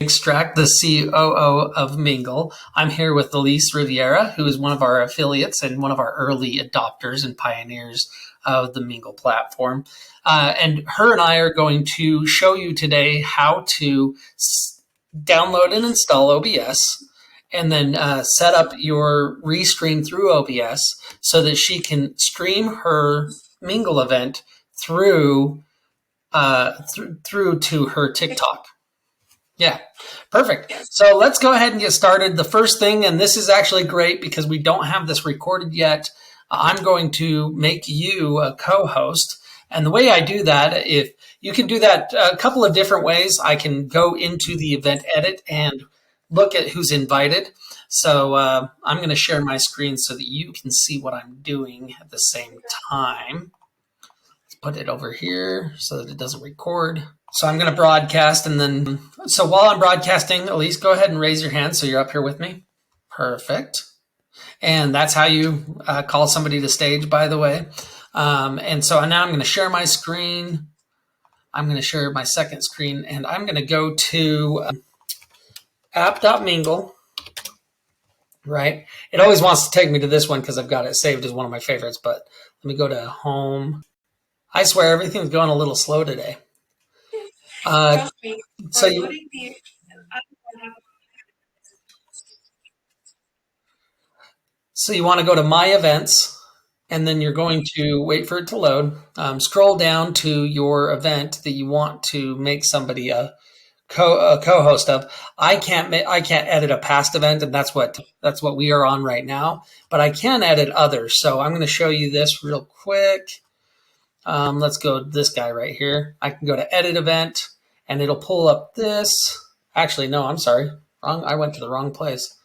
Extract, the COO of miingl. I'm here with Elise Riviera, who is one of our affiliates and one of our early adopters and pioneers of the miingl platform. And her and I are going to show you today how to download and install OBS and then set up your restream through OBS so that she can stream her miingl event through to her TikTok. Yeah, perfect. So let's go ahead and get started. The first thing, and this is actually great because we don't have this recorded yet, I'm going to make you a co-host. And the way I do that, if you can do that a couple of different ways. I can go into the event edit and look at who's invited. So I'm going to share my screen so that you can see what I'm doing at the same time. Let's put it over here so that it doesn't record. So I'm going to broadcast, and then, so while I'm broadcasting, Elise, go ahead and raise your hand so you're up here with me. Perfect. And that's how you call somebody to stage, by the way. And so now I'm going to share my screen. I'm going to share my second screen, and I'm going to go to app.miingl, right? It always wants to take me to this one because I've got it saved as one of my favorites, but let me go to home. I swear everything's going a little slow today. So you want to go to My Events, and then you're going to wait for it to load. Scroll down to your event that you want to make somebody a co-host of. I can't edit a past event, and that's what we are on right now. But I can edit others. So I'm going to show you this real quick. Let's go to this guy right here. I can go to Edit Event, and it'll pull up this. Actually, no, I'm sorry. I went to the wrong place.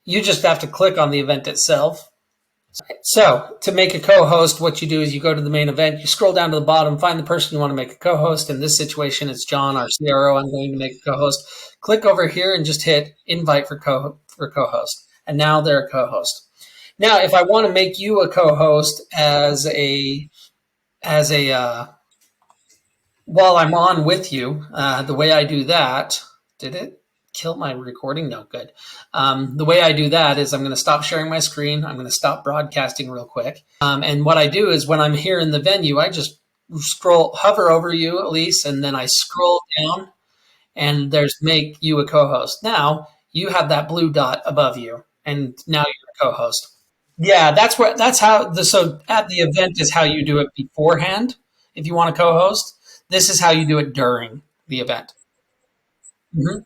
You just have to click on the event itself. So to make a co-host, what you do is you go to the main event, you scroll down to the bottom, find the person you want to make a co-host. In this situation, it's John, our CRO. I'm going to make a co-host. Click over here and just hit Invite for co-host. And now they're a co-host. Now, if I want to make you a co-host while I'm on with you, the way I do that, did it kill my recording? No, good. The way I do that is I'm going to stop sharing my screen. I'm going to stop broadcasting real quick. And what I do is when I'm here in the venue, I just hover over you, Elise, and then I scroll down, and there's make you a co-host. Now you have that blue dot above you, and now you're a co-host. Yeah, so at the event is how you do it beforehand. If you want to co-host, this is how you do it during the event. Mm-hmm.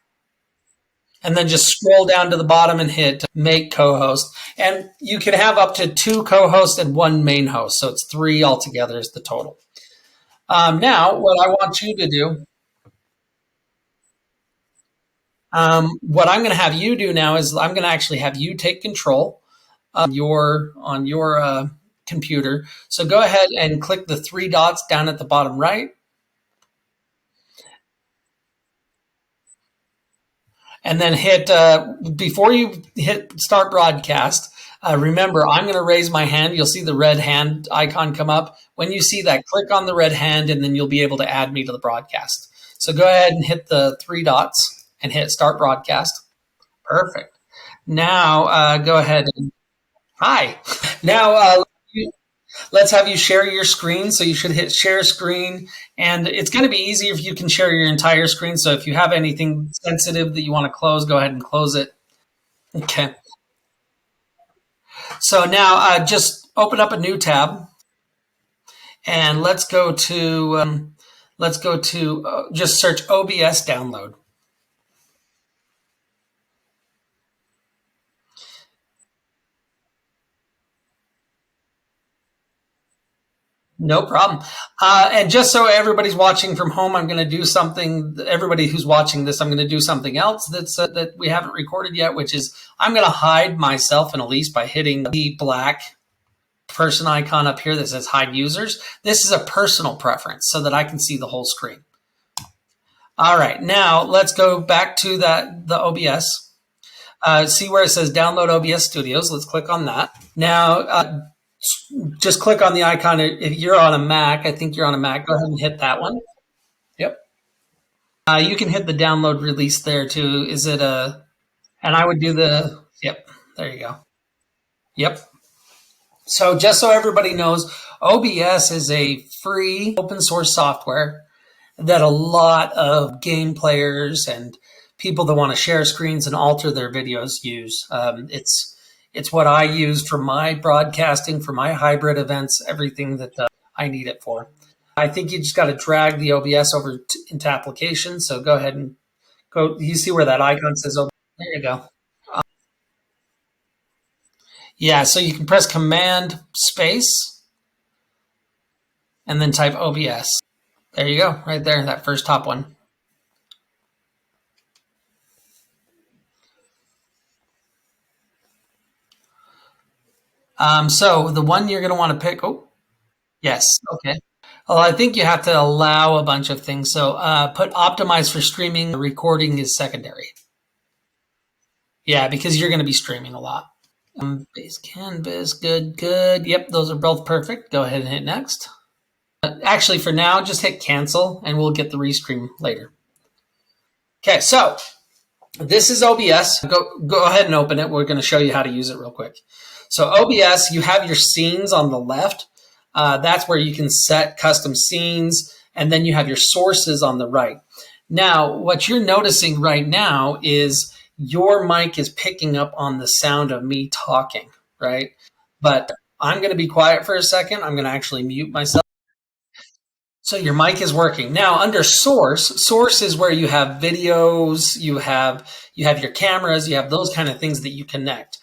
And then just scroll down to the bottom and hit make co-host. And you can have up to 2 co-hosts and 1 main host. So it's 3 altogether is the total. Now, what I want you to do, what I'm going to have you do now is I'm going to actually have you take control on your computer. So go ahead and click the 3 dots down at the bottom right. And then hit, before you hit start broadcast, remember, I'm going to raise my hand. You'll see the red hand icon come up. When you see that, click on the red hand, and then you'll be able to add me to the broadcast. So go ahead and hit the 3 dots and hit start broadcast. Perfect. Now, go ahead and hi. Now, let's have you share your screen. So you should hit share screen, and it's going to be easier if you can share your entire screen. So if you have anything sensitive that you want to close, go ahead and close it. Okay. So now just open up a new tab, and let's go to just search OBS download. No problem. And just so everybody's watching from home, I'm going to do something. Everybody who's watching this, I'm going to do something else that we haven't recorded yet, which is I'm going to hide myself and Elise by hitting the black person icon up here that says hide users. This is a personal preference so that I can see the whole screen. All right, now let's go back to the OBS. See where it says download OBS Studios. Let's click on that. Now, just click on the icon. If you're on a Mac, I think you're on a Mac, go ahead and hit that one. Yep. You can hit the download release there too. Is it a? And I would do the. Yep. There you go. Yep. So just so everybody knows, OBS is a free open source software that a lot of game players and people that want to share screens and alter their videos use. It's what I use for my broadcasting, for my hybrid events, everything that I need it for. I think you just got to drag the OBS over into application. So go ahead and go. You see where that icon says OBS? There you go. Yeah, so you can press Command Space and then type OBS. There you go, right there, that first top one. So the one you're going to want to pick. Oh, yes. Okay. Well, I think you have to allow a bunch of things. So put optimize for streaming. Recording is secondary. Yeah, because you're going to be streaming a lot. Base canvas, good, good. Yep, those are both perfect. Go ahead and hit next. Actually, for now, just hit cancel and we'll get the restream later. Okay, so this is OBS. Go ahead and open it. We're going to show you how to use it real quick. So OBS, you have your scenes on the left. That's where you can set custom scenes, and then you have your sources on the right. Now, what you're noticing right now is your mic is picking up on the sound of me talking, right? But I'm going to be quiet for a second. I'm going to actually mute myself. So your mic is working. Now under source is where you have videos, you have your cameras, you have those kind of things that you connect.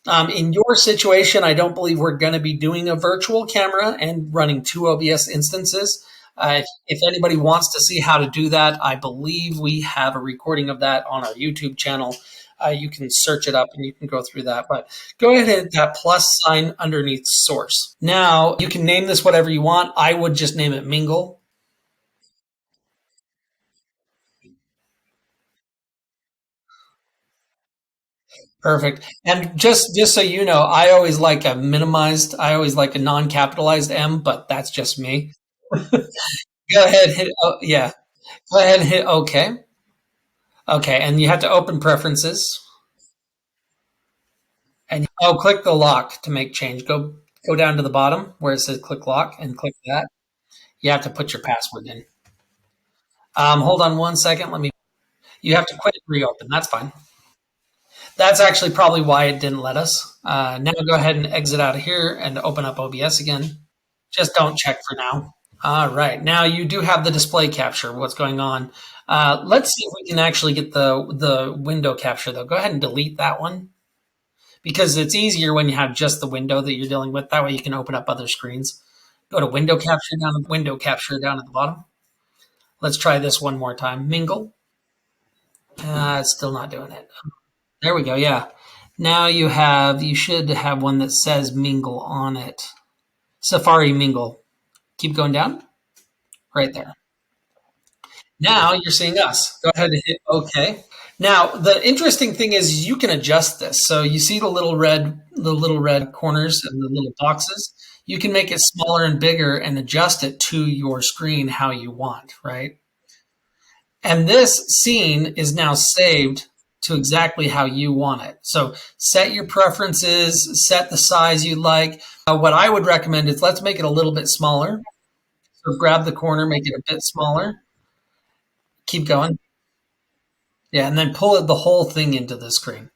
In your situation, I don't believe we're going to be doing a virtual camera and running two OBS instances. If anybody wants to see how to do that, I believe we have a recording of that on our YouTube channel. You can search it up and you can go through that. But go ahead and hit that plus sign underneath source. Now, you can name this whatever you want. I would just name it miingl. Perfect. And just so you know, I always like a minimized, I always like a non-capitalized M, but that's just me. Go ahead, hit yeah. Go ahead and hit OK. Okay, and you have to open preferences and click the lock to make change. Go down to the bottom where it says click lock and click that. You have to put your password in. Hold on one second. You have to quit and reopen. That's fine. That's actually probably why it didn't let us. Now go ahead and exit out of here and open up OBS again. Just don't check for now. All right. Now you do have the display capture, what's going on. Let's see if we can actually get the window capture, though. Go ahead and delete that one because it's easier when you have just the window that you're dealing with. That way you can open up other screens. Go to window capture down at the bottom. Let's try this one more time. Mingle. It's still not doing it. There we go. Yeah. Now you should have one that says mingle on it. Safari mingle. Keep going down. Right there. Now you're seeing us. Go ahead and hit OK. Now the interesting thing is you can adjust this. So you see the little red corners and the little boxes. You can make it smaller and bigger and adjust it to your screen how you want, right? And this scene is now saved to exactly how you want it. So set your preferences, set the size you like. What I would recommend is let's make it a little bit smaller. So grab the corner, make it a bit smaller. Keep going. Yeah, and then pull it the whole thing into the screen.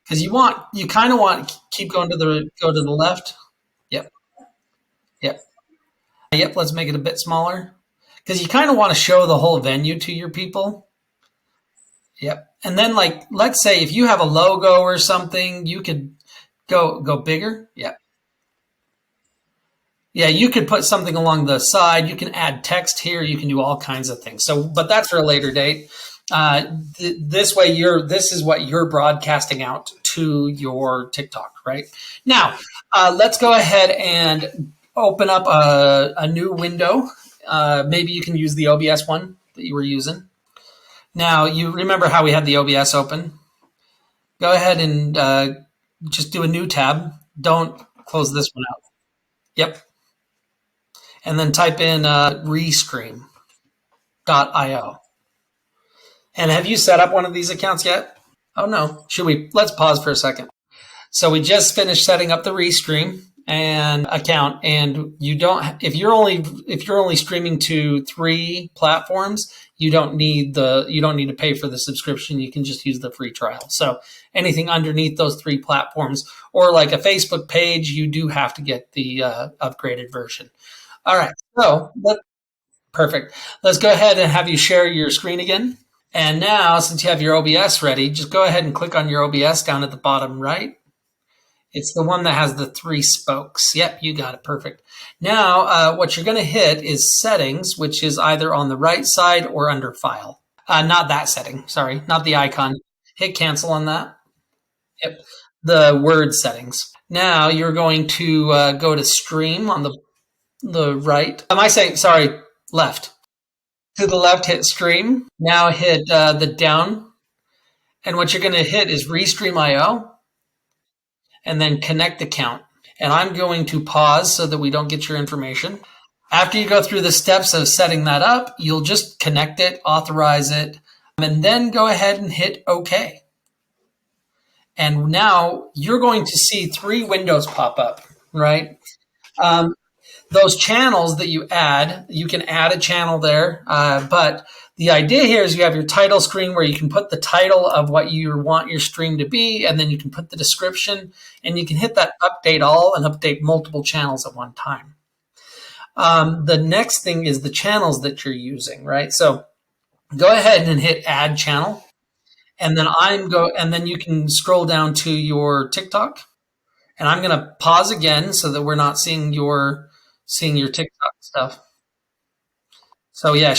Because you kind of want keep going to the left. Yep. Yep. Yep, let's make it a bit smaller. Because you kind of want to show the whole venue to your people. Yep. And then like let's say if you have a logo or something, you could go bigger. Yep. Yeah, you could put something along the side. You can add text here. You can do all kinds of things. So, but that's for a later date. This way, this is what you're broadcasting out to your TikTok, right? Now, let's go ahead and open up a new window. Maybe you can use the OBS one that you were using. Now, you remember how we had the OBS open? Go ahead and just do a new tab. Don't close this one out. Yep. And then type in restream. .io. And have you set up one of these accounts yet? Oh no. Let's pause for a second. So we just finished setting up the Restream and account, and if you're only streaming to 3 platforms, you don't need to pay for the subscription. You can just use the free trial. So anything underneath those 3 platforms, or like a Facebook page, you do have to get the upgraded version. All right. Perfect. Let's go ahead and have you share your screen again. And now, since you have your OBS ready, just go ahead and click on your OBS down at the bottom right. It's the one that has the 3 spokes. Yep, you got it. Perfect. Now, what you're going to hit is settings, which is either on the right side or under file. Not that setting. Sorry, not the icon. Hit cancel on that. Yep, the word settings. Now you're going to go to stream on the right. Am I saying, sorry, left. To the left, hit stream. Now hit the down. And what you're going to hit is Restream IO and then connect account. And I'm going to pause so that we don't get your information. After you go through the steps of setting that up, you'll just connect it, authorize it, and then go ahead and hit OK. And now you're going to see 3 windows pop up, right? Those channels that you can add a channel there, but the idea here is you have your title screen where you can put the title of what you want your stream to be, and then you can put the description, and you can hit that update all and update multiple channels at one time. The next thing is the channels that you're using, right? So go ahead and hit add channel, and then you can scroll down to your TikTok, and I'm going to pause again so that we're not seeing your TikTok stuff. So yeah.